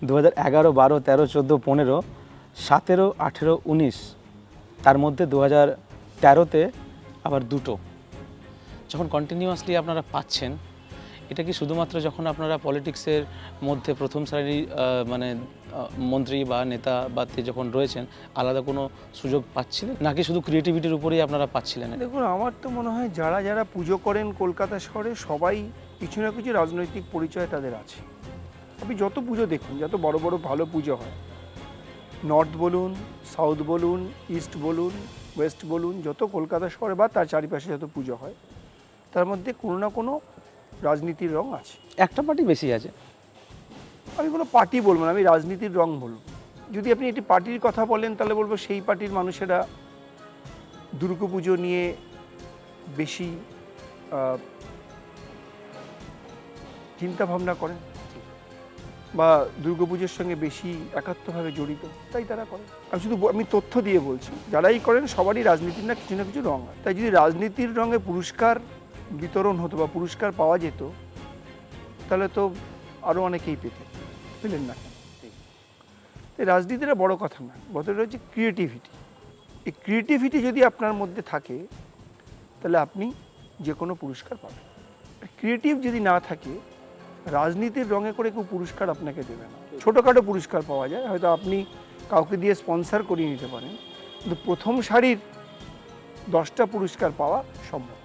2011, 12, 13, 14, 15, 17, 18, 19, তার মধ্যে 2013-তে আবার দুটো। যখন কন্টিনিউয়াসলি আপনারা পাচ্ছেন, এটা কি শুধুমাত্র যখন আপনারা পলিটিক্সের মধ্যে প্রথম সারির মানে মন্ত্রী বা নেতা বা যখন রয়েছেন আলাদা কোনো সুযোগ পাচ্ছিলেন, নাকি শুধু ক্রিয়েটিভিটির উপরেই আপনারা পাচ্ছিলেন? দেখুন, আমার তো মনে হয় যারা যারা পুজো করেন কলকাতা শহরে সবাই কিছু না কিছু রাজনৈতিক পরিচয় তাদের আছে। আপনি যত পুজো দেখুন, যত বড় বড় ভালো পুজো হয়, নর্থ বলুন, সাউথ বলুন, ইস্ট বলুন, ওয়েস্ট বলুন, যত কলকাতা শহরে বা তার চারিপাশে যত পুজো হয়, তার মধ্যে কোনো না কোনো রাজনীতির রং আছে। একটা পার্টি বেশি আছে। আমি কোনো পার্টি বলবো না, আমি রাজনীতির রং বলবো। যদি আপনি একটি পার্টির কথা বলেন তাহলে বলবো সেই পার্টির মানুষেরা দুর্গাপুজো নিয়ে বেশি চিন্তা ভাবনা করেন বা দুর্গাপুজোর সঙ্গে বেশি একাত্মভাবে জড়িত, তাই তারা করেন। আমি তথ্য দিয়ে বলছি, যারাই করেন সবারই রাজনীতির না কিছু না কিছু রং আছে। তাই যদি রাজনীতির রঙে পুরস্কার বিতরণ হতো বা পুরস্কার পাওয়া যেত, তাহলে তো আরও অনেকেই পেলেন না। তাই রাজনীতিটা বড় কথা না, বড়টা হচ্ছে ক্রিয়েটিভিটি। এই ক্রিয়েটিভিটি যদি আপনার মধ্যে থাকে তাহলে আপনি যে কোনো পুরস্কার পাবেন। ক্রিয়েটিভ যদি না থাকে, রাজনীতির রঙে করে কেউ পুরস্কার আপনাকে দেবে না। ছোটোখাটো পুরস্কার পাওয়া যায়, হয়তো আপনি কাউকে দিয়ে স্পন্সর করিয়ে নিতে পারেন, কিন্তু প্রথম সারির 10টা পুরস্কার পাওয়া সম্ভব।